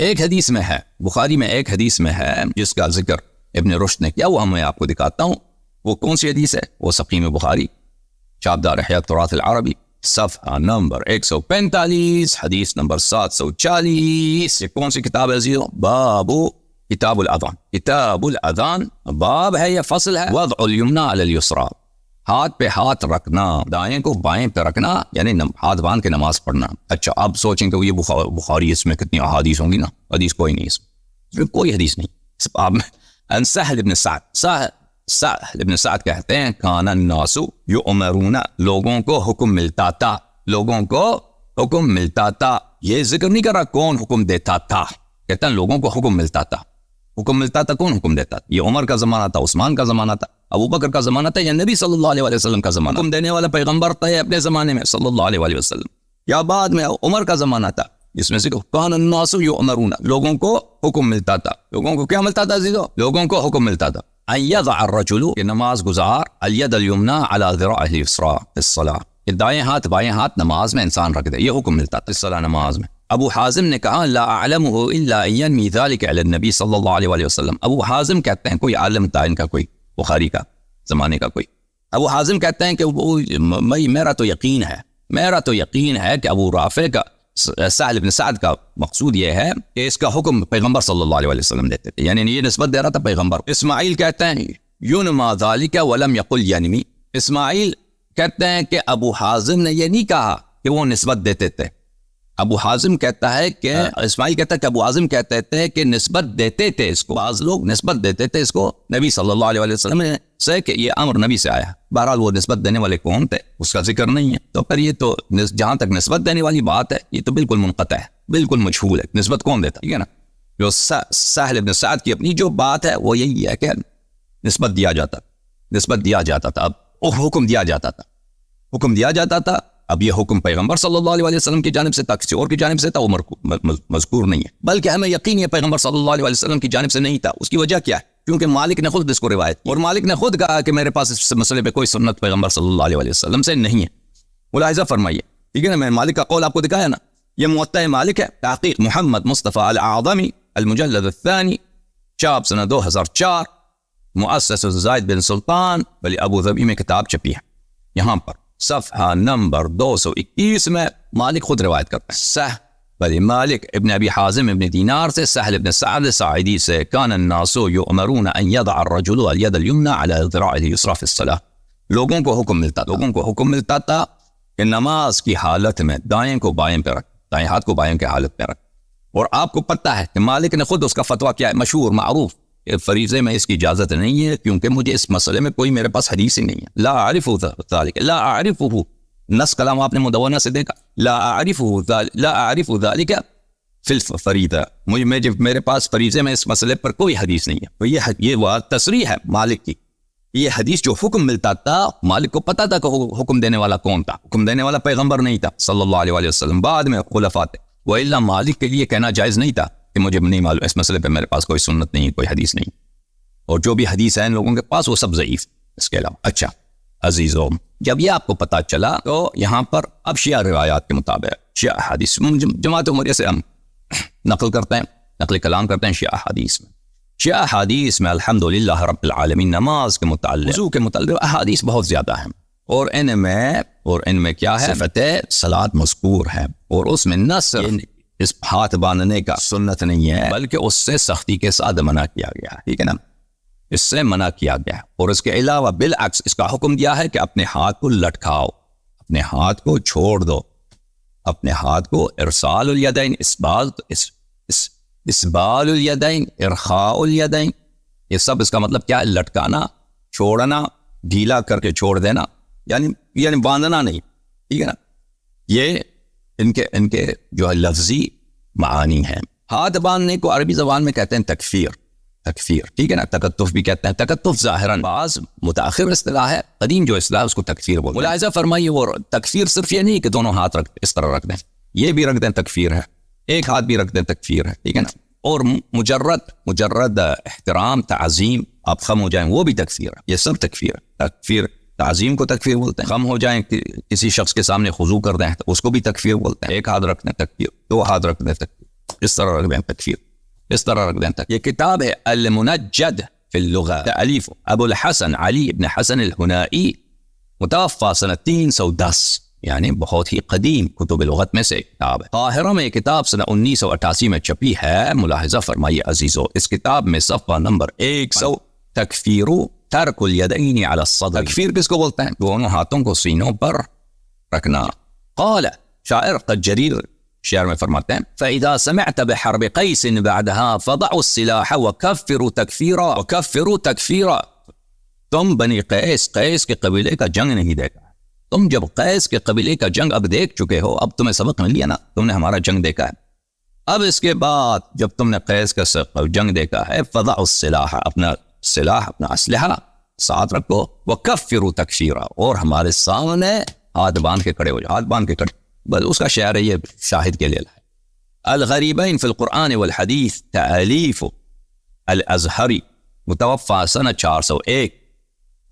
ایک حدیث میں ہے، بخاری میں ایک حدیث میں ہے جس کا ذکر ابن رشد نے کیا، وہ میں آپ کو دکھاتا ہوں۔ وہ کون سی حدیث ہے؟ وہ سقیم بخاری، چابدار احیاء التراث العربی، صفحہ نمبر 145، حدیث نمبر 740۔ یہ کون سی کتاب ہے عزیزو؟ باب کتاب الاذان، کتاب الاذان باب ہے یا فصل ہے؟ وضع الیمنی علی الیسری، ہاتھ پہ ہاتھ رکھنا، دائیں کو بائیں پہ رکھنا، یعنی ہاتھ باندھ کے نماز پڑھنا۔ اچھا اب سوچیں کہ یہ بخاری، اس میں کتنی احادیث ہوں گی نا؟ حدیث کوئی نہیں، اس میں کوئی حدیث نہیں۔ اب ان سہل بن سعد، سہل بن سعد کہتے ہیں کان الناس یؤمرون، لوگوں کو حکم ملتا تھا، لوگوں کو حکم ملتا تھا۔ یہ ذکر نہیں کر رہا کون حکم دیتا تھا، کہتے ہیں لوگوں کو حکم ملتا تھا۔ حکم ملتا تھا، کون حکم دیتا تھا؟ یہ عمر کا زمانہ تھا، عثمان کا زمانہ تھا، ابو بکر کا زمانہ تھا، یا نبی صلی اللہ علیہ وسلم کا زمانہ؟ حکم دینے والا پیغمبر تھا اپنے زمانے میں صلی اللہ علیہ وسلم، یا بعد میں عمر کا زمانہ تھا؟ اس میں سے کان الناس یؤمرون، لوگوں کو حکم ملتا تھا۔ لوگوں کو کیا ملتا تھا عزیزو؟ لوگوں کو حکم ملتا تھا ان یضع الرجل، کہ نماز گزار، الید الیمنی علی ذراعہ الیسری فی الصلاۃ، کہ دائیں ہاتھ بائیں ہاتھ نماز میں انسان رکھ دے، یہ حکم ملتا تھا الصلاۃ، نماز میں۔ ابو حازم نے کہا لا اعلمہ الا ان ینمی ذلک علی النبی صلی اللہ علیہ وسلم۔ ابو حازم کہتے ہیں، کوئی عالم تھا ان کا، کوئی بخاری کا زمانے کا کوئی، ابو حازم کہتے ہیں کہ میرا تو یقین ہے کہ ابو رافع کا، سہل بن سعد کا مقصود یہ ہے کہ اس کا حکم پیغمبر صلی اللہ علیہ وسلم دیتے تھے، یعنی یہ نسبت دے رہا تھا پیغمبر۔ اسماعیل کہتے ہیں ینما ذالک ولم یقل ینمی، اسماعیل کہتے ہیں کہ ابو حازم نے یہ نہیں کہا کہ وہ نسبت دیتے تھے۔ ابو حازم کہتا ہے کہ اسماعیل کہتا ہے کہ ابو حازم کہتے تھے کہ نسبت دیتے تھے اس کو، بعض لوگ نسبت دیتے تھے اس کو نبی صلی اللہ علیہ وسلم سے، کہ یہ امر نبی سے آیا۔ بہرحال وہ نسبت دینے والے کون تھے اس کا ذکر نہیں ہے، تو پھر یہ تو جہاں تک نسبت دینے والی بات ہے یہ تو بالکل منقطع ہے، بالکل مجہول ہے، نسبت کون دیتا، ٹھیک ہے نا؟ جو سہل بن سعد کی اپنی جو بات ہے وہ یہی ہے کہ نسبت دیا جاتا تھا، اب حکم دیا جاتا تھا۔ اب یہ حکم پیغمبر صلی اللہ علیہ وسلم کی جانب سے تھا، کسی اور کی جانب سے تھا، عمر کو مذکور نہیں ہے، بلکہ ہمیں یقین ہے پیغمبر صلی اللہ علیہ وسلم کی جانب سے نہیں تھا۔ اس کی وجہ کیا ہے؟ کیونکہ مالک نے خود اس کو روایت کی، اور مالک نے خود کہا کہ میرے پاس اس مسئلے پہ کوئی سنت پیغمبر صلی اللہ علیہ وسلم سے نہیں ہے۔ ملاحظہ فرمائیے، ٹھیک ہے نا؟ میں مالک کا قول آپ کو دکھایا نا، یہ موطأ مالک ہے، تحقیق محمد مصطفیٰ الاعظمی، المجلد الثانی، چاپ سنہ 2004، مؤسس زائد بن سلطان ولی ابو ظبی میں کتاب چھپی ہے۔ یہاں پر صفحہ نمبر 221 میں مالک خود روایت کرتے ہیں، بلی مالک ابن ابی حازم ابن دینار سے، سہل ابن سعد ساعدی سے، کان الناس یؤمرون ان یضع الرجل الید الیمنی علی ذراعہ الیسری فی الصلاۃ، لوگوں کو حکم ملتا تھا کہ نماز کی حالت میں دائیں کو بائیں پہ رکھ، دائیں ہاتھ کو بائیں کے حالت پہ رکھ۔ اور آپ کو پتہ ہے کہ مالک نے خود اس کا فتویٰ کیا ہے، مشہور معروف، کہ فریضے میں اس کی اجازت نہیں ہے، کیونکہ مجھے اس مسئلے میں کوئی میرے پاس حدیث ہی نہیں ہے۔ لا اعرف ذلك، لا اعرفه، نص کلام آپ نے مدونہ سے دیکھا، لا اعرف ذلك فی الفریضہ، میرے پاس فریضے میں اس مسئلے پر کوئی حدیث نہیں ہے۔ تو یہ وہ تصریح ہے مالک کی، یہ حدیث جو حکم ملتا تھا، مالک کو پتا تھا کہ حکم دینے والا کون تھا، حکم دینے والا پیغمبر نہیں تھا صلی اللہ علیہ وسلم، بعد میں خلفاء تھے۔ وإلا مالک کے لیے کہنا جائز نہیں تھا کہ مجھے نہیں معلوم، اس مسئلے پہ میرے پاس کوئی سنت نہیں، کوئی حدیث نہیں، اور جو بھی حدیث ہے ان لوگوں کے پاس وہ سب ضعیف اس کے علاوہ۔ اچھا عزیزوں، جب یہ آپ کو پتا چلا تو یہاں پر اب شیعہ روایات کے مطابق، شیعہ حدیث جماعت عمریہ سے ہم نقل کلام کرتے ہیں شیعہ حدیث میں الحمدللہ رب العالمین نماز کے متعلق، وضو کے متعلق احادیث بہت زیادہ ہیں، اور ان میں کیا ہے؟ صفت صلاۃ مذکور ہے، اور اس میں نہ صرف اس ہاتھ باندھنے کا سنت نہیں ہے، بلکہ اس سے سختی کے ساتھ منع کیا گیا ہے، ٹھیک ہے نا؟ اس سے منع کیا گیا ہے، اور اس کے علاوہ بالعکس اس کا حکم دیا ہے کہ اپنے ہاتھ کو لٹکاؤ، اپنے ہاتھ کو چھوڑ دو، اپنے ہاتھ کو ارسال الیدین، اسبال الیدین، ارخاء الیدین، یہ سب اس کا مطلب کیا ہے؟ لٹکانا، چھوڑنا، ڈھیلا کر کے چھوڑ دینا، یعنی باندھنا نہیں، ٹھیک ہے نا؟ یہ ان کے جو ہے لفظی معانی ہیں۔ ہاتھ باندھنے کو عربی زبان میں کہتے ہیں تکفیر، ٹھیک ہے نا؟ تکتف بھی کہتے ہیں، تکتف ظاہراً بعض متاخر اصطلاح ہے، قدیم جو اصطلاح اس کو تکفیر بولتے ہیں۔ ملاحظہ فرمائیے، وہ تکفیر صرف یہ نہیں کہ دونوں ہاتھ اس طرح رکھ دیں، یہ بھی رکھ دیں تکفیر ہے، ایک ہاتھ بھی رکھ دیں تکفیر ہے، ٹھیک ہے نا؟ اور مجرد احترام تعظیم آپ خم ہو جائیں وہ بھی تکفیر ہے، یہ سب تکفیر ہے۔ تکفیر تعظیم کو تکفیر بولتے ہیں، خم ہو جائیں کسی شخص کے سامنے خضوع کر دیں تو اس کو بھی تکفیر بولتے ہیں۔ ایک ہاتھ رکھ دیں تکفیر، دو ہاتھ رکھ دیں تکفیر، اس طرح رکھ دیں تکفیر، اس طرح رکھ دیں یہ کتاب ہے المنجد فی اللغة، تألیف ابو الحسن علی ابن حسن الہنائی، متوفى سنة 310، یعنی بہت ہی قدیم کتب لغت میں سے ایک کتاب ہے۔ قاہرہ میں یہ کتاب سنہ 1988 میں چھپی ہے۔ ملاحظہ فرمائیے عزیزو، اس کتاب میں صفحہ نمبر 100 تکفیر ترک الیدین علی الصدر، تکفیر کس کو بولتے ہیں؟ دونوں ہاتھوں کو سینوں پر رکھنا۔ قال شاعر قجریر شعر میں فرماتے ہیں فَإِذَا سَمِعْتَ بِحَرْبِ قَيْسٍ بَعْدَهَا فَضَعُوا السِّلَاحَ وَكَفِّرُوا تَكْفِيرًا، وَكَفِّرُوا تَكْفِيرًا۔ تم بنی قیس کے قبیلے کا جنگ نہیں دیکھا، تم جب قیس کے قبیلے کا جنگ اب دیکھ چکے ہو، اب تمہیں سبق مل لیا نا، تم نے ہمارا جنگ دیکھا ہے، اب اس کے بعد جب تم نے قیس کا جنگ دیکھا ہے، فَضَعُوا السِّلَاحَ، اپنا سلاح اپنا اسلحہ ساتھ رکھو، وَكَفِّرُوا تَكْفِيرًا، اور ہمارے سامنے ہاتھ باندھ کے کھڑے ہو جاؤ، ہاتھ باندھ کے کھڑے۔ بس اس کا شعر ہے، یہ شاہد کے لیے ہے۔ الغریبین فی القرآن والحدیث، تألیف الازہری، متوفى سنہ 401،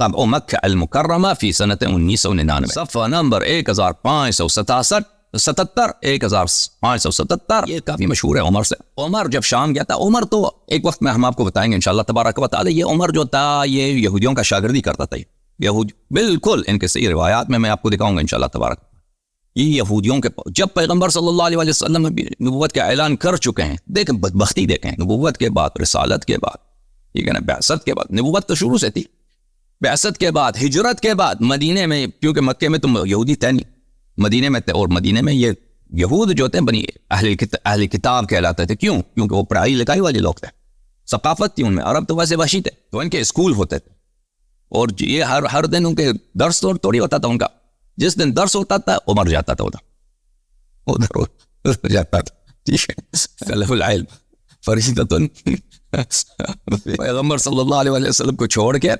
طبع مکہ المکرمہ فی سنۃ 1999، صفحہ نمبر 1577 1577۔ یہ کافی مشہور ہے عمر سے۔ عمر جب شام گیا تھا، عمر تو ایک وقت میں ہم آپ کو بتائیں گے انشاءاللہ تبارک و تعالی، یہ عمر جو تھا یہ یہودیوں کا شاگردی کرتا تھا، یہود بالکل ان کے صحیح روایات میں آپ کو دکھاؤں گا انشاءاللہ تبارک۔ یہ یہودیوں کے جب پیغمبر صلی اللہ علیہ وسلم نبوت کا اعلان کر چکے ہیں، دیکھیں بدبختی دیکھیں، نبوت کے بعد، رسالت کے بعد، ٹھیک ہے نا، بعثت کے بعد، نبوت تو شروع سے تھی، بعثت کے بعد، ہجرت کے بعد، مدینے میں، کیونکہ مکے میں تو یہودی تھے نہیں، مدینے میں تھے، اور مدینے میں یہ یہود جو تھے بنی اہل کتاب کہلاتے تھے۔ کیوں؟ کیونکہ وہ پڑھائی لکھائی والے لوگ تھے، ثقافت تھی ان میں، عرب تو ویسے وحشی تھے، تو ان کے اسکول ہوتے تھے، اور یہ ہر دن ان کے درس تھوڑی ہوتا تھا ان کا، جس دن درس ہوتا تھا عمر جاتا تھا ادھر جاتا تھا، ٹھیک ہے، طلب العلم فریضۃ، پیغمبر صلی اللہ علیہ وسلم کو چھوڑ کے،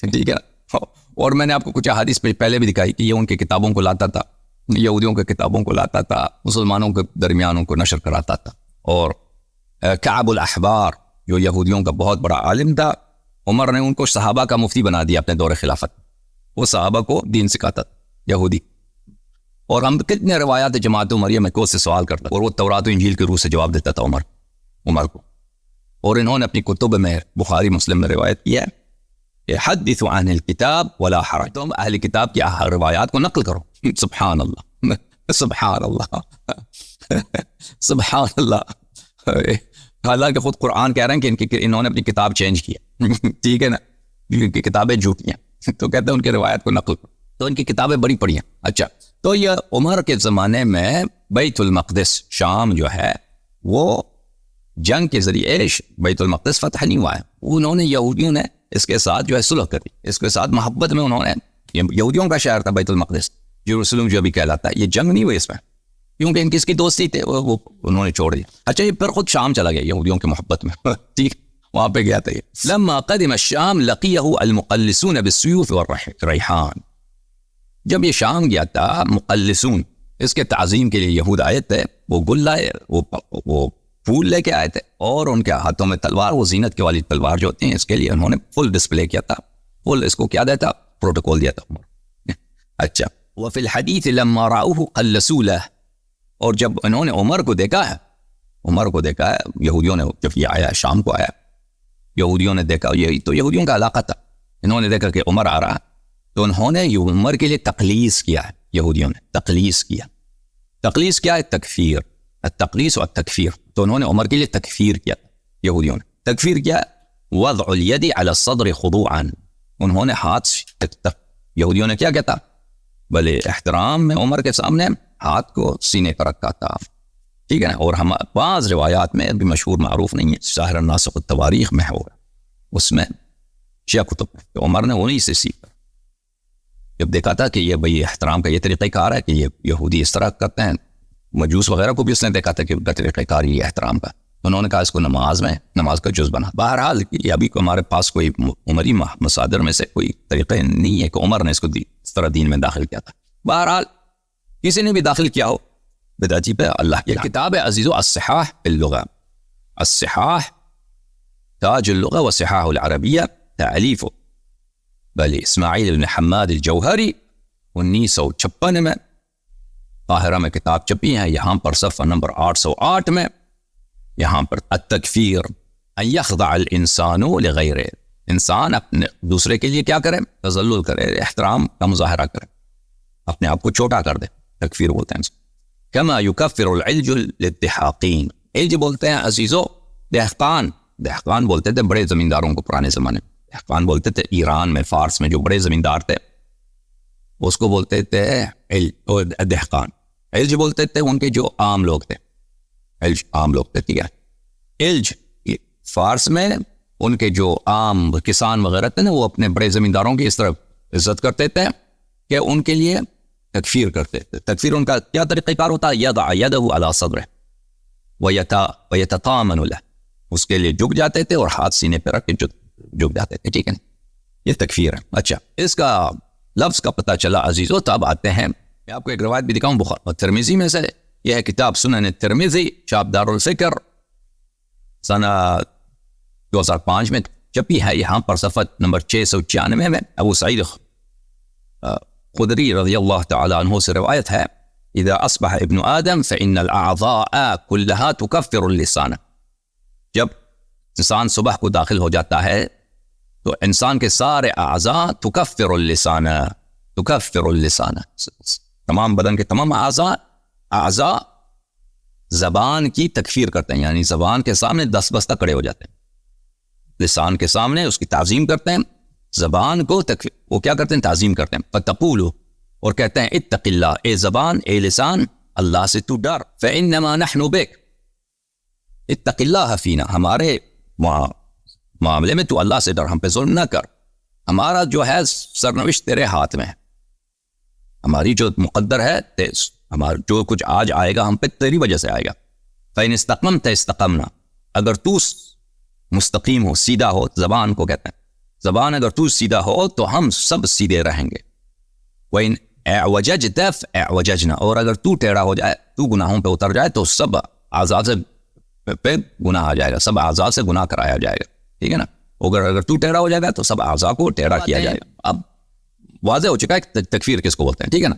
ٹھیک ہے۔ اور میں نے آپ کو کچھ احادیث پہلے بھی دکھائی کہ یہ ان کی کتابوں کو لاتا تھا، یہودیوں کے کتابوں کو لاتا تھا، مسلمانوں کے درمیان ان کو نشر کراتا تھا۔ اور کعب الاحبار جو یہودیوں کا بہت بڑا عالم تھا، عمر نے ان کو صحابہ کا مفتی بنا دیا اپنے دور خلافت، وہ صحابہ کو دین سکھاتا تھا، یہودی۔ اور ہم کتنے روایات جماعت عمریہ میں کو سے سوال کرتا، اور وہ تورات و انجیل کے روح سے جواب دیتا تھا عمر کو۔ اور انہوں نے اپنی کتب میں، بخاری مسلم میں روایت کیا ہے کہ حدث عن الکتاب ولا حرج، تم اہل کتاب کی روایات کو نقل کرو۔ سبحان اللہ، سبحان اللہ، سبحان اللہ۔ حالانکہ خود قرآن کہہ رہے ہیں کہ انہوں نے اپنی کتاب چینج کیا، ٹھیک ہے نا، ان کی کتابیں جھوٹی ہیں، تو کہتے ہیں ان کی روایت کو نقل کرو، تو ان کی کتابیں بڑی پڑھی ہیں۔ اچھا، تو یہ عمر کے زمانے میں بیت المقدس شام جو ہے وہ جنگ کے ذریعے بیت المقدس فتح نہیں ہوا ہے، انہوں نے یہودیوں نے اس کے ساتھ جو ہے صلح کر دی، اس کے ساتھ محبت میں انہوں نے، یہودیوں کا شہر تھا بیت المقدس، یروشلم جو بھی کہلاتا ہے، یہ جنگ نہیں ہوئی اس میں، کیونکہ ان کی اس کی دوستی تھے، وہ انہوں نے چھوڑ دیا۔ اچھا، یہ پھر خود شام چلا گیا یہودیوں کی محبت میں، ٹھیک، وہاں پہ گیا تھا یہ۔ لما قدم الشام لقیہ المقلسون بالسیوف والریحان، جب یہ شام گیا تھا، مقلسون اس کے تعظیم کے لیے یہود آئے تھے، وہ گل لائے، وہ پھول لے کے آئے تھے، اور ان کے ہاتھوں میں تلوار، وہ زینت کے والی تلوار جو ہوتی ہیں، اس کے لیے انہوں نے فل ڈسپلے کیا تھا، فل اس کو کیا دیتا، پروٹوکول دیا تھا۔ اچھا، وفی الحدیث لما رأوه قلسوا له، اور جب انہوں نے عمر کو دیکھا ہے، یہودیوں نے جب یہ آیا، شام کو آیا، یہودیوں نے دیکھا، یہ تو یہودیوں کا علاقہ تھا، انہوں نے دیکھا کہ عمر آ رہا ہے، تو انہوں نے عمر کے لیے تقلیص کیا ہے، یہودیوں نے تقلیص کیا۔ تقلیص کیا ہے؟ تکفیر، التقلیص و التکفیر، تو انہوں نے عمر کے لیے تکفیر کیا، یہودیوں نے تکفیر کیا، وضع الید علی الصدر خضوعا، انہوں نے ہاتھ، یہودیوں نے کیا کہتا، بلے احترام میں عمر کے سامنے ہاتھ کو سینے پر رکھا تھا، ٹھیک ہے نا۔ اور ہم بعض روایات میں بھی مشہور معروف نہیں ہے، ظاہر الناسخ التواریخ میں ہوگا، اس میں شیعہ کتب میں، تو عمر نے انہی سے سیکھا، جب دیکھا تھا کہ یہ بھئی احترام کا یہ طریقہ کار ہے کہ یہ یہودی اس طرح کرتے ہیں، مجوس وغیرہ کو بھی اس نے دیکھا تھا کہ ان کا طریقہ کار یہ احترام کا، انہوں نے کہا اس کو نماز کا جز بنا۔ بہرحال یہ ابھی ہمارے پاس کوئی عمری مصادر میں سے کوئی طریقہ نہیں ہے کہ عمر نے اس کو اس طرح دین میں داخل کیا تھا۔ بہرحال کسی نے بھی داخل کیا ہو، بدعتی پہ اللہ کی کتاب ہے عزیزو، الصحاح اللغہ، الصحاح تاج اللغہ و صحاح العربیہ، تألیف بل اسماعیل بن حماد الجوہری، 1956 میں قاہرہ میں کتاب چھپی ہے، یہاں پر صفحہ نمبر 808 میں یہاں پر التکفیر ان یخضع الانسان لغیرہ، انسان اپنے دوسرے کے لیے کیا کرے؟ تذلل کرے، احترام کا مظاہرہ کرے، اپنے آپ کو چھوٹا کر دے، تکفیر بولتے ہیں اس کو۔ کما یکفر العلج للدحاقین، علج بولتے ہیں عزیزو دہقان، دہقان بولتے تھے بڑے زمینداروں کو پرانے زمانے میں، دہقان بولتے تھے ایران میں، فارس میں جو بڑے زمیندار تھے اس کو بولتے تھے دہقان۔ علج بولتے تھے ان کے جو عام لوگ تھے، علج عام لوگ تھے، ٹھیک ہے۔ علج فارس میں ان کے جو عام کسان وغیرہ تھے نا، وہ اپنے بڑے زمینداروں کی اس طرح عزت کرتے تھے کہ ان کے لیے تکفیر کرتے تھے۔ تکفیر ان کا کیا طریقہ کار ہوتا ہے؟ یضع یدہ علی صدرہ ویتطامن لہ، اس کے لیے جھک جاتے تھے اور ہاتھ سینے پہ رکھ کے جھک جاتے تھے، ٹھیک ہے، یہ تکفیر ہے۔ اچھا، اس کا لفظ کا پتہ چلا عزیزو، تو اب آتے ہیں، میں آپ کو ایک روایت بھی دکھاؤں بخاری ترمذی میں سے، یہ ہے کتاب سنن ترمذی، چاپ دار الفکر، سنہ 2005 میں چھپی ہے، یہاں پر صفحہ نمبر 696 میں ابو سعید خدری رضی اللہ تعالی عنہ سے روایت ہے، اذا اصبح ابن آدم فإن الأعضاء كلها تكفر اللسان، جب انسان صبح کو داخل ہو جاتا ہے تو انسان کے سارے اعضاء تکفر اللسان، تکفر اللسان، تمام بدن کے تمام اعضاء زبان کی تکفیر کرتے ہیں، یعنی زبان کے سامنے دس بستہ کھڑے ہو جاتے ہیں، لسان کے سامنے اس کی تعظیم کرتے ہیں، زبان کو تکفیر، وہ کیا کرتے ہیں؟ تعظیم کرتے ہیں۔ فتقول، اور کہتے ہیں اتق اللہ، اے زبان، اے لسان، اللہ سے تو ڈر، فإنما نحن بک، اتق اللہ فینا، ہمارے معاملے میں تو اللہ سے ڈر، ہم پہ ظلم نہ کر، ہمارا جو ہے سرنوشت تیرے ہاتھ میں ہے، ہماری جو مقدر ہے، ہمارا جو کچھ آج آئے گا ہم پہ تیری وجہ سے آئے گا۔ فإن استقمت استقمنا، اگر تو مستقیم ہو، سیدھا ہو، زبان کو کہتے ہیں، زبان اگر تو سیدھا ہو تو ہم سب سیدھے رہیں گے۔ وإن اعوججت فاعوججنا، اور اگر تو ٹیڑھا ہو جائے، تو گناہوں پہ اتر جائے تو سب اعضاء سے پہ گناہ آ جائے گا، سب اعضاء سے گناہ کرایا جائے گا، ٹھیک ہے نا۔ اگر تو ٹیڑھا ہو جائے گا تو سب اعضاء کو ٹیڑھا کیا جائے گا۔ اب واضح ہو چکا ہے تکفیر کس کو بولتے ہیں، ٹھیک ہے نا۔